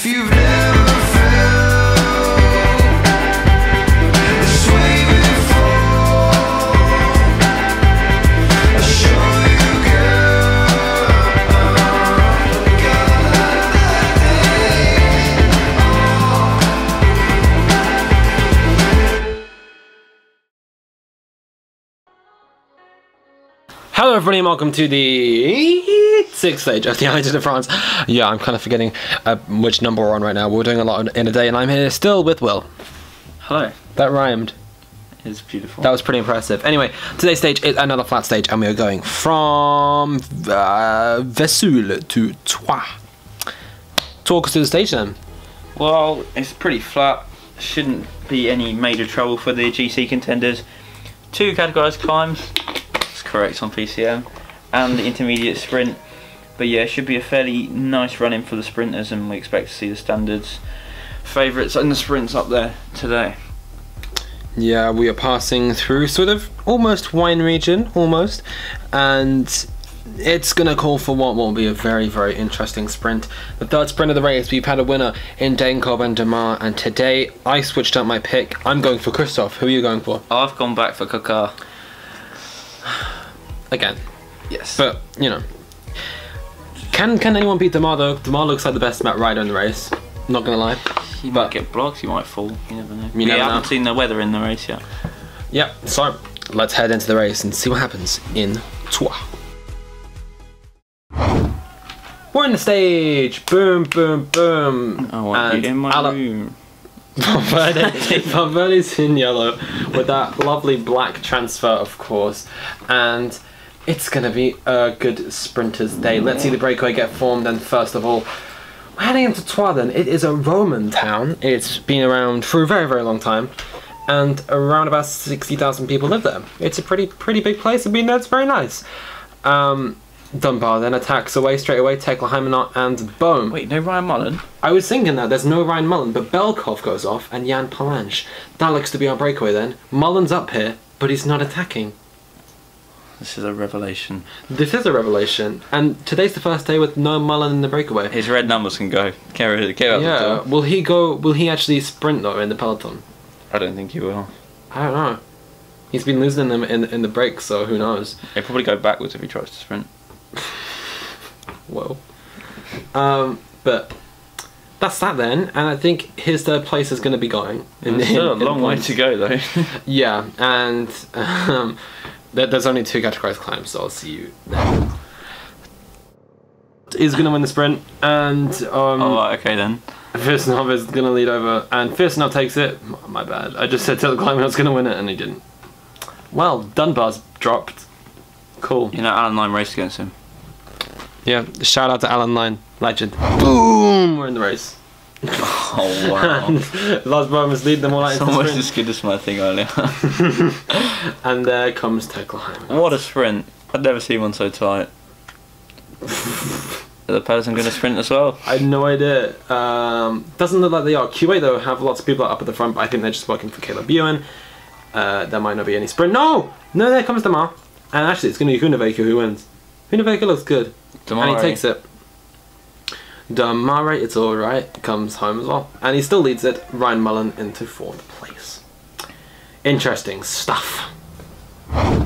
If you've never felt this way before, I'll show you, girl. Got that day. Hello everybody and welcome to the 6th stage of the ALLEZ de France. Yeah, I'm kind of forgetting which number we're on right now. We're doing a lot in a day and I'm here still with Will. Hello. That rhymed. It's beautiful. That was pretty impressive. Anyway, today's stage is another flat stage and we are going from Vesoul to Troyes. Talk us through the stage then. Well, it's pretty flat. Shouldn't be any major trouble for the GC contenders. 2 categorised climbs. Correct on PCM, and the intermediate sprint. But yeah, it should be a fairly nice run-in for the sprinters, and we expect to see the standards favourites in the sprints up there today. Yeah, we are passing through sort of almost wine region, almost, and it's gonna call for what will be a very, very interesting sprint. The third sprint of the race, we've had a winner in Degenkolb and Démare, and today I switched up my pick. I'm going for Christophe. Who are you going for? I've gone back for Kakar. Again. Yes. But, you know. Can anyone beat Démare though? Démare looks like the best rider in the race. Not gonna lie. He might get blocked, he might fall, you never know. We haven't seen the weather in the race yet. Yep, so let's head into the race and see what happens in Troyes. We're in the stage! Boom, boom, boom! I want you in my room. Valverde's in yellow with that lovely black transfer, of course, and it's gonna be a good sprinter's day. Let's see the breakaway get formed. And first of all, we're heading into Troyes. Then it is a Roman town. It's been around for a very, very long time, and around about 60,000 people live there. It's a pretty big place. I've been there. It's very nice. Dunbar then attacks away straight away, Tekla Heimenot, and boom. Wait, no Ryan Mullen? I was thinking that there's no Ryan Mullen, but Belkov goes off and Jan Palanche. That looks to be our breakaway then. Mullen's up here, but he's not attacking. This is a revelation. This is a revelation, and today's the first day with no Mullen in the breakaway. His red numbers can go. Care out the door. Will he go? Will he actually sprint though in the peloton? I don't think he will. I don't know. He's been losing them in the breaks, so who knows? He'll probably go backwards if he tries to sprint. Whoa. But that's that then, and I think his third place is going to be going. There's still a long way to go though. Yeah, and there's only 2 categorized climbs, so I'll see you there. He's going to win the sprint, and okay then. Firstenov is going to lead over, and Firstenov takes it. My bad. I just said to the climber I was going to win it, and he didn't. Well, Dunbar's dropped. Cool. You know, Alan Line raced against him. Yeah, shout out to Alan Line, legend. Boom! We're in the race. Oh wow. And Lars Bohmans lead them all out into the sprint. Almost as good as my thing earlier. And there comes Tekla Heimenot. What a sprint. I'd never seen one so tight. Is the peloton going to sprint as well? I had no idea. Doesn't look like they are. QA though have lots of people up at the front, but I think they're just working for Caleb Ewan. There might not be any sprint. No! No, there comes Démare. And actually it's going to be Huneveke who wins. Huneveke looks good. Démare. And he takes it. Démare, it's alright, comes home as well. And he still leads it. Ryan Mullen into 4th place. Interesting stuff.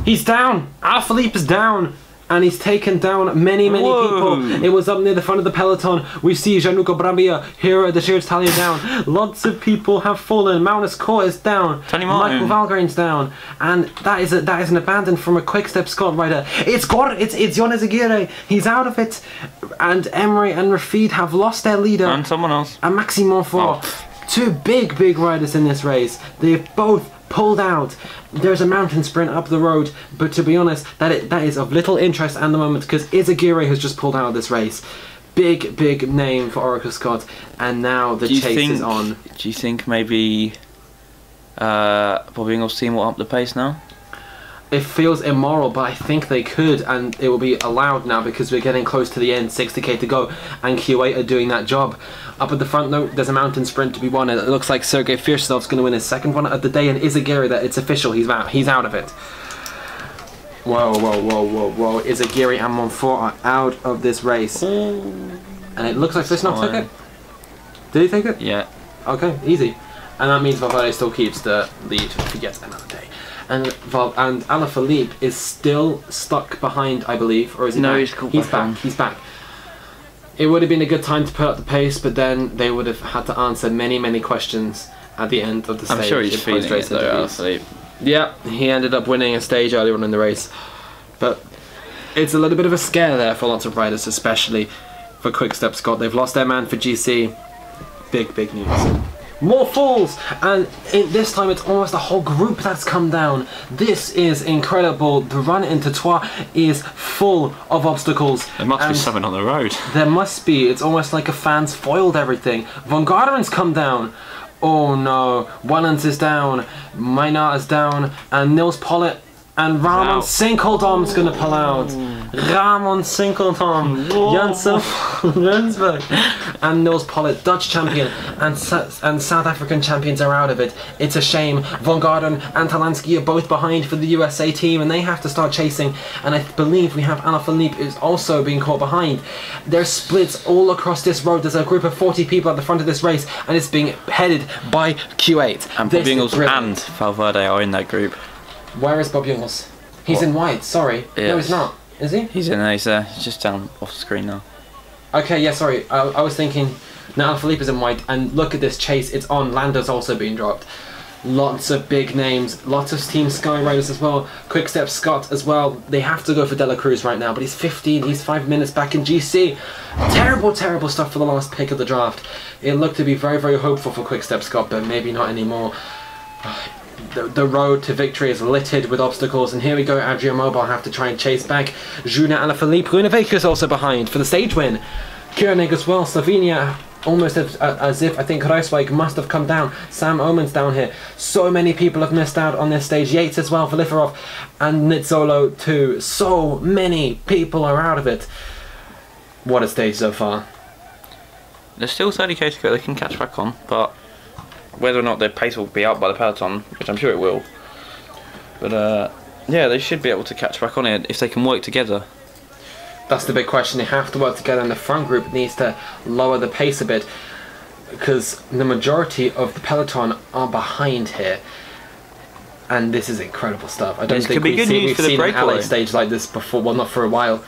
He's down! Alaphilippe is down! And he's taken down many people. It was up near the front of the peloton. We see Gianluca Brambilla here at the Sheer Italia down. Lots of people have fallen. Magnus Kort is down. Michael Valgren's down. And that is an abandon from a Quick-Step Scott rider. It's Jonas Aguirre. He's out of it. And Emery and Rafid have lost their leader. And someone else. And Maxime Monfort. 2 big riders in this race. They've both pulled out. There's a mountain sprint up the road, but to be honest, that is of little interest at the moment because Izagirre has just pulled out of this race. Big name for Orica Scott, and now the chase is on. Do you think maybe Bobby Ingles' team will up the pace now? It feels immoral, but I think they could, and it will be allowed now because we're getting close to the end, 60k to go, and Q8 are doing that job. Up at the front though, there's a mountain sprint to be won, and it looks like Sergei Firstenov's going to win his 2nd one of the day, and Izagirre, that it's official, he's out of it. Whoa. Izagirre and Monfort are out of this race. And it looks like Firstenov took it. Did he take it? Yeah. Okay, easy. And that means Valverde still keeps the lead for yet another day. And Alaphilippe is still stuck behind, I believe, or is he No, back? he's caught He's back back. on. He's back. It would have been a good time to put up the pace, but then they would have had to answer many questions at the end of the stage. I'm sure he's in feeling post-race it though, interviews. Alaphilippe. Yeah, he ended up winning a stage earlier on in the race. But it's a little bit of a scare there for lots of riders, especially for Quick-Step Scott. They've lost their man for GC. Big news. More falls, and this time it's almost a whole group that's come down. This is incredible. The run into Troyes is full of obstacles. There must be and something on the road. There must be. It's almost like a fan's foiled everything. Von Garderen's come down. Oh no. Wellens is down. Maynard is down. And Nils Pollitt and Ramon Sinkeldam's gonna pull out. Ramon Sinkeldam, Janssen Rensburg, and Nils Pollitt, Dutch champion, and South African champions are out of it. It's a shame. Von Garderen and Talansky are both behind for the USA team, and they have to start chasing. And I believe we have Alaphilippe is also being caught behind. There's splits all across this road. There's a group of 40 people at the front of this race, and it's being headed by Q8. And This is Bingles brilliant. and Valverde are in that group. Where is Bob Jungels? He's in white, sorry. No, Yes. he's not. Is he? He's in there, he's just down off the screen now. Okay, yeah, sorry. I was thinking, now Alaphilippe is in white, and look at this chase, it's on. Lando's also being dropped. Lots of big names, lots of Team Sky riders as well. Quick-Step Scott as well. They have to go for De La Cruz right now, but he's 15, he's 5 minutes back in GC. Terrible stuff for the last pick of the draft. It looked to be very hopeful for Quick-Step Scott, but maybe not anymore. The road to victory is littered with obstacles, and here we go. Adria Mobile have to try and chase back. Juna Alaphilippe. Groenewegen is also behind for the stage win. Koenig as well. Slovenia almost as if I think Rijswijk must have come down. Sam Omen's down here. So many people have missed out on this stage. Yates as well, Viliferov and Nitzolo too. So many people are out of it. What a stage so far. There's still 30k to go, they can catch back on, but whether or not their pace will be out by the peloton, which I'm sure it will. But yeah, they should be able to catch back on it if they can work together. That's the big question. They have to work together, and the front group needs to lower the pace a bit, because the majority of the peloton are behind here. And this is incredible stuff. I don't This think could be good news we've for the seen an breakaway. LA stage like this before. Well, not for a while.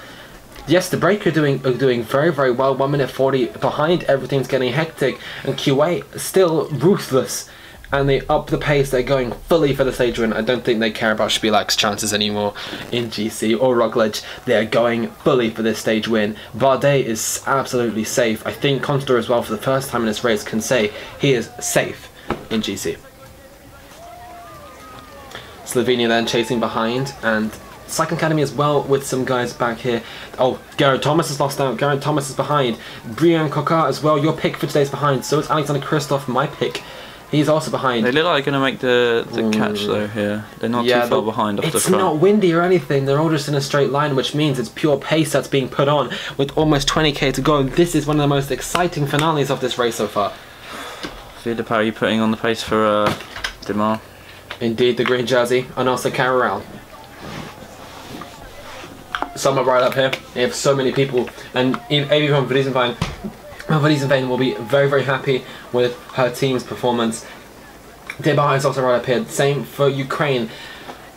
Yes, the break are doing very well. 1 minute 40 behind. Everything's getting hectic, and QA still ruthless. And they up the pace. They're going fully for the stage win. I don't think they care about Spielak's chances anymore in GC or Roglic. They're going fully for this stage win. Bardet is absolutely safe. I think Constler as well, for the first time in this race, can say he is safe in GC. Slovenia then chasing behind, and Cycling Academy as well with some guys back here. Oh, Garrett Thomas has lost out. Garrett Thomas is behind. Brian Coquart as well. Your pick for today's behind. So is Alexander Kristoff, my pick. He's also behind. They look like they're going to make the catch though here. They're not too far behind off the It's front. not windy or anything. They're all just in a straight line, which means it's pure pace that's being put on with almost 20k to go. This is one of the most exciting finales of this race so far. Philippe, how are you putting on the pace for Démare? Indeed, the green jersey, and also Carrel. Some are right up here. They have so many people, and Avi van Vriesenveen will be very happy with her team's performance. Démare is also right up here. Same for Ukraine.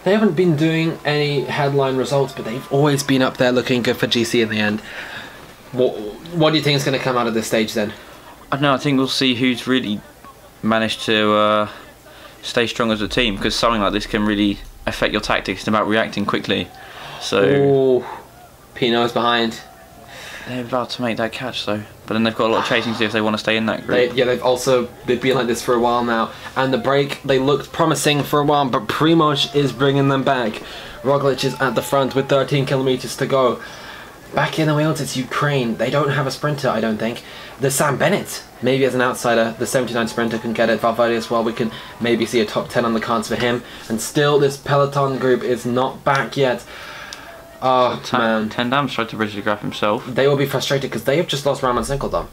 They haven't been doing any headline results, but they've always been up there looking good for GC in the end. What do you think is going to come out of this stage then? I don't know, I think we'll see who's really managed to stay strong as a team, because something like this can really affect your tactics. It's about reacting quickly. So Oh, Pinot's behind. they're about to make that catch though, but then they've got a lot of chasing to do if they want to stay in that group. They've been like this for a while now, and the break, they looked promising for a while, but Primož is bringing them back. Roglic is at the front with 13 kilometers to go. Back in the wheels, it's Ukraine. They don't have a sprinter, I don't think. There's Sam Bennett, maybe as an outsider. The 79 sprinter can get it. Valverde as well. We can maybe see a top 10 on the cards for him. And still, this peloton group is not back yet. Oh, man. Tendam's tried to bridge the gap himself. They will be frustrated because they have just lost Ramon Sinkeldam.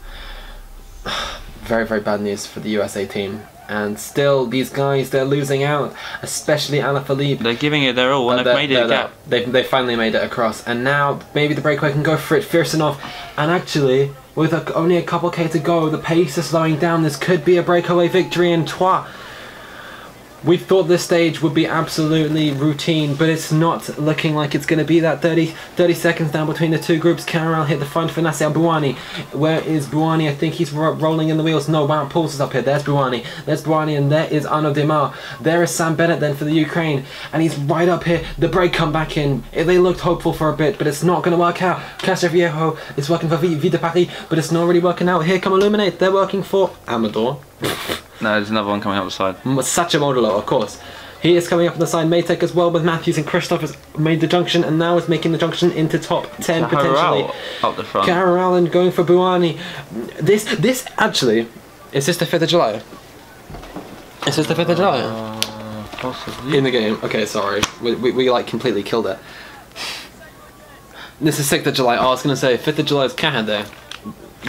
Very bad news for the USA team. And still, these guys, they're losing out. Especially Alaphilippe. They're giving it their all when they've made it a gap. They finally made it across. And now, maybe the breakaway can go for it fierce enough. And actually, with only a couple K to go. The pace is slowing down. This could be a breakaway victory in Troyes. We thought this stage would be absolutely routine, but it's not looking like it's going to be that. 30 seconds down between the two groups. Carol hit the front for Nasser Bouani. Where is Bouani? I think he's rolling in the wheels. No, wow, Pulse is up here. There's Bouani. There's Bouani, and there is Arnaud Démare. There is Sam Bennett then for the Ukraine, and he's right up here. The break come back in. They looked hopeful for a bit, but it's not going to work out. Castor Viejo is working for Vie de Paris, but it's not really working out. Here come Illuminate. They're working for Amador. No, there's another one coming up the side. Such a Modelo, of course. He is coming up on the side. Maytek as well with Matthews, and Christoph has made the junction and now is making the junction into top 10 potentially. Up the front. Carol and going for Bouani. This actually, is this the 5th of July? Is this the 5th of July? Possibly. In the game. Okay, sorry. We like completely killed it. This is 6th of July. Oh, I was going to say 5th of July is Caja Day.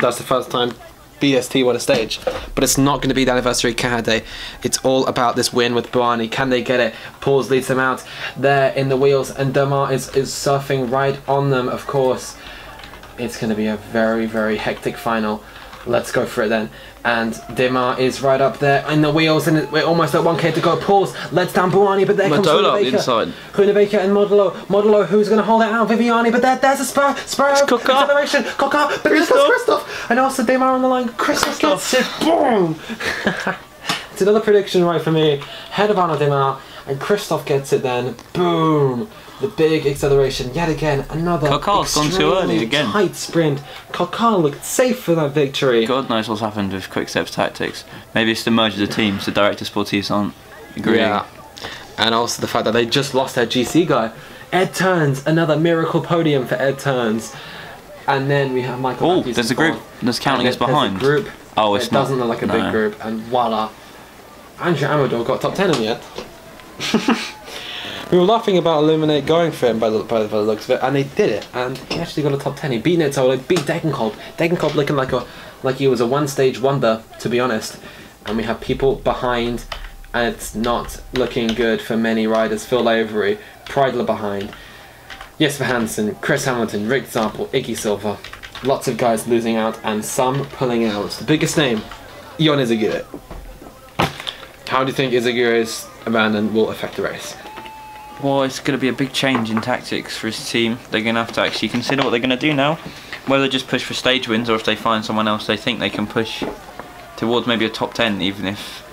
That's the first time BST won a stage, but it's not going to be the anniversary Caja Day. It's all about this win with Bouani. Can they get it? Pauls leads them out there in the wheels, and Démare is surfing right on them, of course. It's going to be a very, very hectic final. Let's go for it then. And Démare is right up there in the wheels, and we're almost at 1K to go. Pauls lets down Bouani, but there comes inside. Runebaker and Modelo. Modelo, who's going to hold it out? Viviani, but there's a spur acceleration. Coca, but there's Christoph. And also Démare on the line. Christoph gets it. Boom! It's another prediction right for me. Head of Arnaud Démare, and Christoph gets it then. Boom! The big acceleration yet again. Another Coca's gone too early again. Tight sprint. Coca looked safe for that victory. God knows what's happened with Quickstep's tactics. Maybe it's the merge of the teams. The director sportifs aren't agreeing. Yeah. And also the fact that they just lost their GC guy. Ed Turns, another miracle podium for Ed Turns. And then we have Michael Matthews. There's a group that's counting us behind. There's a group. Oh, it's not. It doesn't look like a big group. And voila. Andrew Amador got top 10 in the end. We were laughing about Illuminate going for him by the looks of it, and they did it, and he actually got a top 10. He beat Nitto, beat Degenkolb. Degenkolb looking like he was a one-stage wonder, to be honest. And we have people behind, and it's not looking good for many riders. Phil Lavery, Preidler behind, Jesper Hansen, Chris Hamilton, Rick Zapple, Iggy Silva. Lots of guys losing out, and some pulling out. The biggest name, Ion Izagirre. How do you think Izaguirre's abandon will affect the race? Well, it's going to be a big change in tactics for his team. They're going to have to actually consider what they're going to do now. Whether just push for stage wins, or if they find someone else they think they can push towards maybe a top 10, even if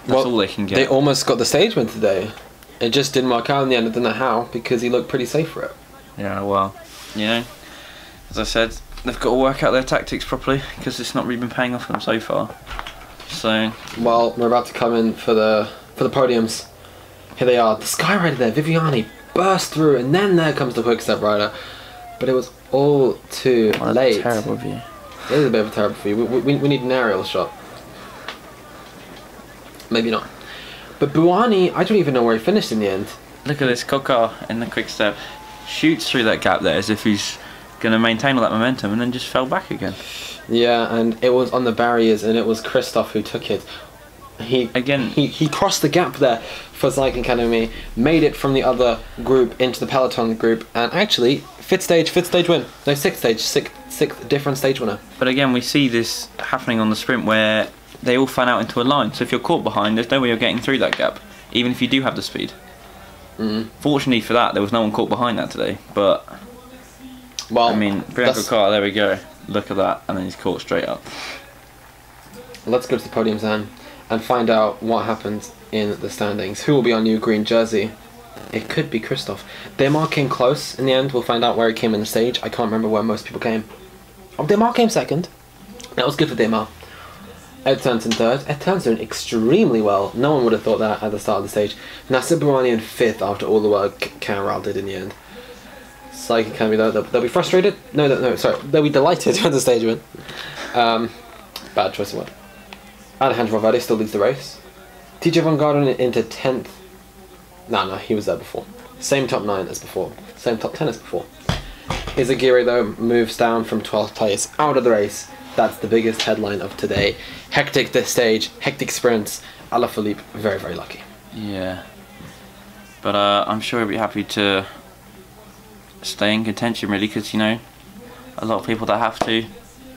that's all they can get. They almost got the stage win today. It just didn't work out in the end. I don't know how, because he looked pretty safe for it. Yeah, well, you know, as I said, they've got to work out their tactics properly, because it's not really been paying off for them so far. So, well, we're about to come in for the podiums. Here they are. The Sky Rider there, Viviani, burst through, and then there comes the Quickstep Rider. But it was all too late. Terrible view. It is a bit of a terrible view. We need an aerial shot. Maybe not. But Bouani, I don't even know where he finished in the end. Look at this, Coca in the Quickstep shoots through that gap there as if he's going to maintain all that momentum, and then just fell back again. Yeah, and it was on the barriers, and it was Christoph who took it. He crossed the gap there for Cycling Academy, made it from the other group into the peloton group, and actually fifth stage win. No, sixth different stage winner. But again, we see this happening on the sprint where they all fan out into a line. So if you're caught behind, there's no way of getting through that gap, even if you do have the speed. Fortunately for that, there was no one caught behind that today. But well, I mean, Brian Coca, there we go. Look at that, and then he's caught straight up. Let's go to the podiums then and find out what happens in the standings. Who will be on new green jersey? It could be Christoph. Démare came close in the end. We'll find out where he came in the stage. I can't remember where most people came. Oh, Démare came second. That was good for Démare. Ed turns in third. Ed turns doing extremely well. No one would have thought that at the start of the stage. Nasser Bouani in fifth after all the work Carol did in the end. Cycling Academy though, they'll be frustrated. No, sorry. They'll be delighted when the stage win. Bad choice of word. Alejandro Valverde still leads the race. TJ Van Garderen into 10th. No, he was there before. Same top 9 as before. Same top 10 as before. Izagirre though moves down from 12th place out of the race. That's the biggest headline of today. Hectic this stage, hectic sprints. Alaphilippe, very, very lucky. Yeah. But I'm sure he'll be happy to stay in contention really, because, you know, a lot of people that have to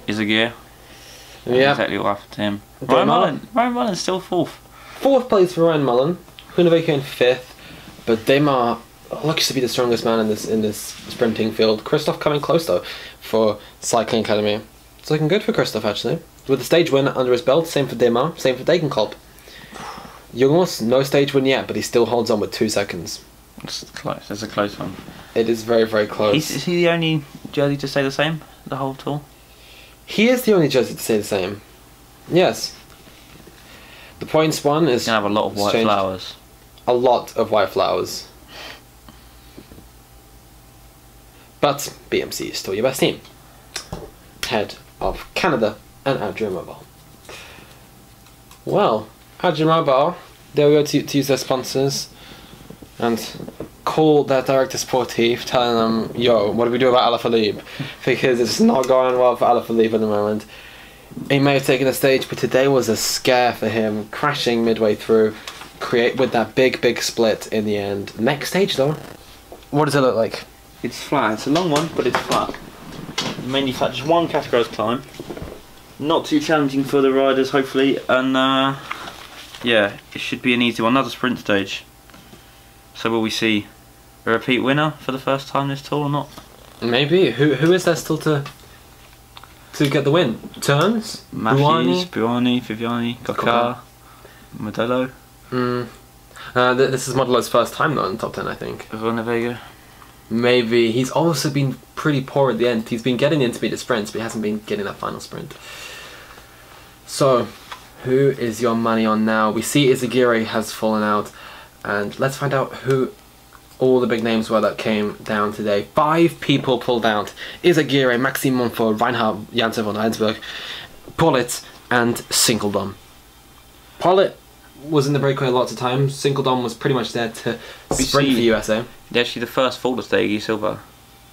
Izagir. Yeah. Exactly what happened to him. Démare. Ryan Mullen's still 4th. 4th place for Ryan Mullen. Hunaveka in 5th. But Démare looks to be the strongest man in this sprinting field. Christoph coming close though for Cycling Academy. It's looking good for Christoph actually. With the stage win under his belt, same for Démare, same for Degenkolb. Jungels, no stage win yet, but he still holds on with 2 seconds. It's close. It's a close one. It is very, very close. Is he the only jersey to stay the same the whole tour? He is the only jersey to stay the same. Yes. The points one is He's gonna have a lot of white changed. flowers. A lot of white flowers. But BMC is still your best team. Head of Canada and Adrian Mobile. Well, Adrian Mobile, they will go to use their sponsors and call their director sportif, telling them, yo, what do we do about Alaphilippe? Because it's not going well for Alaphilippe at the moment. He may have taken the stage, but today was a scare for him, crashing midway through, with that big split in the end. Next stage though, what does it look like? It's flat. It's a long one, but it's flat. Mainly flat. Just one categorised climb. Not too challenging for the riders, hopefully, and yeah, it should be an easy one. Another sprint stage. So will we see a repeat winner for the first time this tour or not? Maybe. Who is there still to get the win? Turns? Matthews, Buoni, Viviani, Gokar, Modelo, This is Modelo's first time though in the top 10, I think. Vega. Maybe. He's also been pretty poor at the end. He's been getting the intermediate sprints, but he hasn't been getting that final sprint. So, who is your money on now? We see Izagiri has fallen out, and let's find out who all the big names were that came down today. 5 people pulled out. Izagiri, Maxime Monfort, Reinhard Janssen von Heinsberg, Pollitt, and Sinkeldam. Pollitt was in the breakaway lots of times. Sinkeldam was pretty much there to sprint for USA. Actually, the first fall of Staggy Silva.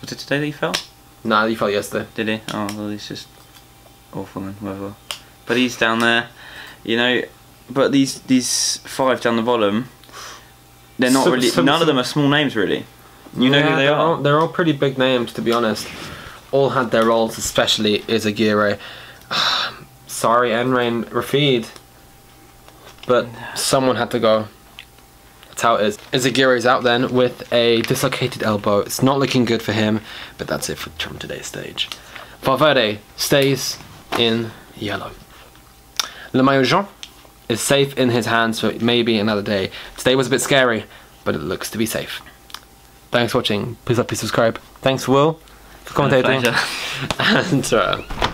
Was it today that he fell? Nah, he fell yesterday. Did he? Oh, well, he's just awful then, whatever. But he's down there, you know. But these 5 down the bottom, they're not really. None of them are small names, really. You know who they are. They're all pretty big names, to be honest. All had their roles, especially Izagiri. Sorry, Enrain Rafid, but someone had to go. That's how it is. Izagiri's out then with a dislocated elbow. It's not looking good for him, but that's it from today's stage. Valverde stays in yellow. Le Maillot Jaune is safe in his hands for maybe another day. Today was a bit scary, but it looks to be safe. Thanks for watching. Please like, please subscribe. Thanks, Will, for commentating. Pleasure. And